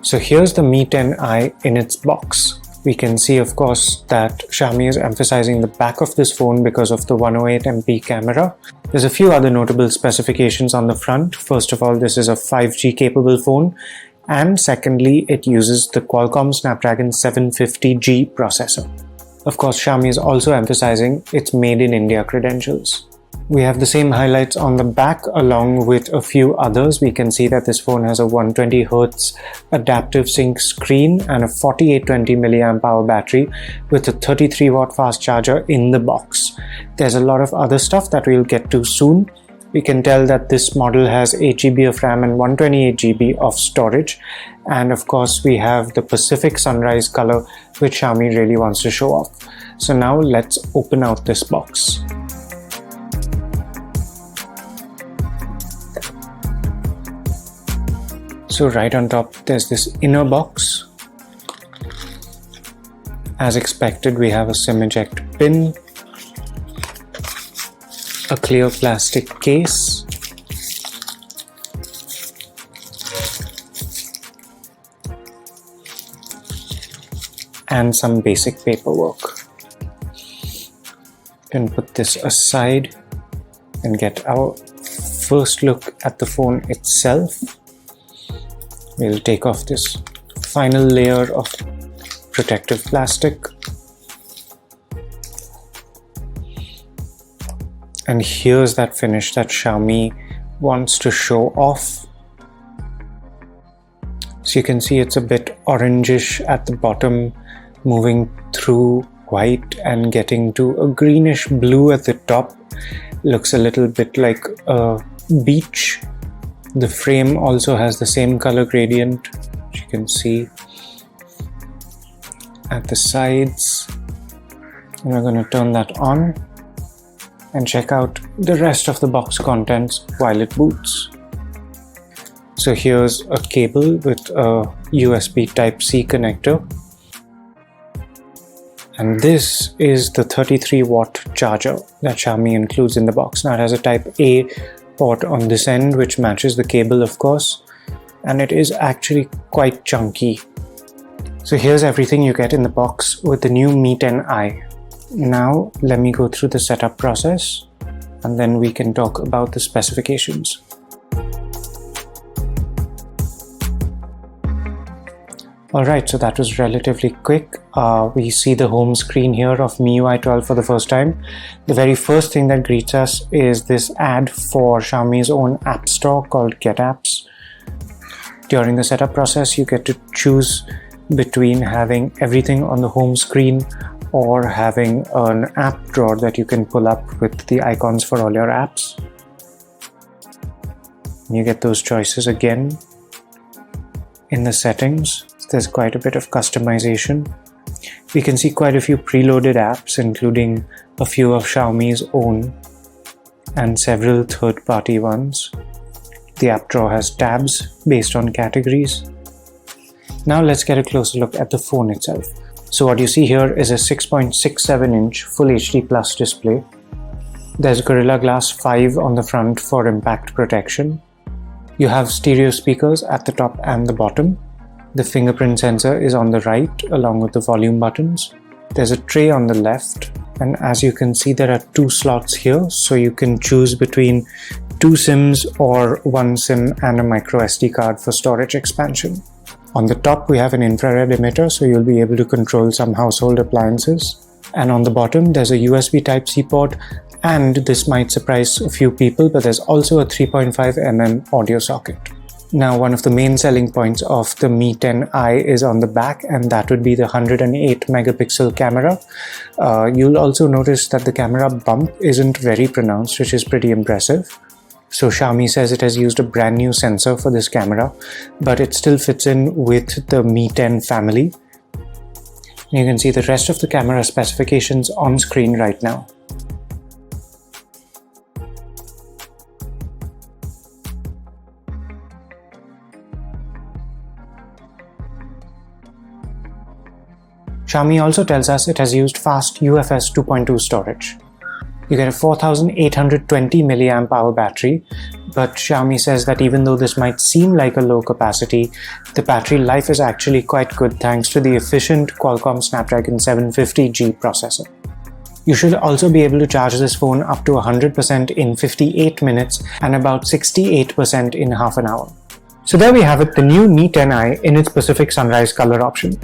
So here's the Mi 10i in its box. We can see, of course, that Xiaomi is emphasizing the back of this phone because of the 108MP camera. There's a few other notable specifications on the front. First of all, this is a 5G capable phone. And secondly, it uses the Qualcomm Snapdragon 750G processor. Of course, Xiaomi is also emphasizing its made in India credentials. We have the same highlights on the back along with a few others. We can see that this phone has a 120Hz AdaptiveSync screen and a 4820 mAh battery with a 33-watt fast charger in the box. There's a lot of other stuff that we'll get to soon. We can tell that this model has 8GB of RAM and 128GB of storage. And of course, we have the Pacific Sunrise color, which Xiaomi really wants to show off. So now let's open out this box. So right on top, there's this inner box. As expected, we have a SIM eject pin, a clear plastic case, and some basic paperwork. You can put this aside and get our first look at the phone itself. We'll take off this final layer of protective plastic. And here's that finish that Xiaomi wants to show off. So you can see it's a bit orangish at the bottom, moving through white and getting to a greenish blue at the top. Looks a little bit like a beach. The frame also has the same color gradient, which you can see at the sides. And we're going to turn that on and check out the rest of the box contents while it boots. So here's a cable with a USB Type-C connector. And this is the 33-watt charger that Xiaomi includes in the box. Now it has a Type-A port on this end, which matches the cable, of course, and it is actually quite chunky. So here's everything you get in the box with the new Mi 10i. Now let me go through the setup process and then we can talk about the specifications. Alright, so that was relatively quick. We see the home screen here of MIUI 12 for the first time. The very first thing that greets us is this ad for Xiaomi's own app store called Get Apps. During the setup process, you get to choose between having everything on the home screen or having an app drawer that you can pull up with the icons for all your apps. You get those choices again in the settings. There's quite a bit of customization. We can see quite a few preloaded apps, including a few of Xiaomi's own and several third-party ones. The app drawer has tabs based on categories. Now let's get a closer look at the phone itself. So what you see here is a 6.67-inch Full HD Plus display. There's Gorilla Glass 5 on the front for impact protection. You have stereo speakers at the top and the bottom. The fingerprint sensor is on the right along with the volume buttons. There's a tray on the left, and as you can see there are two slots here, so you can choose between 2 SIMs or 1 SIM and a microSD card for storage expansion. On the top we have an infrared emitter, so you'll be able to control some household appliances. And on the bottom there's a USB Type-C port, and this might surprise a few people, but there's also a 3.5mm audio socket. Now, one of the main selling points of the Mi 10i is on the back, and that would be the 108 megapixel camera. You'll also notice that the camera bump isn't very pronounced, which is pretty impressive. So Xiaomi says it has used a brand new sensor for this camera, but it still fits in with the Mi 10 family. You can see the rest of the camera specifications on screen right now. Xiaomi also tells us it has used fast UFS 2.2 storage. You get a 4820 mAh battery, but Xiaomi says that even though this might seem like a low capacity, the battery life is actually quite good thanks to the efficient Qualcomm Snapdragon 750G processor. You should also be able to charge this phone up to 100% in 58 minutes and about 68% in half an hour. So there we have it, the new Mi 10i in its Pacific Sunrise color option.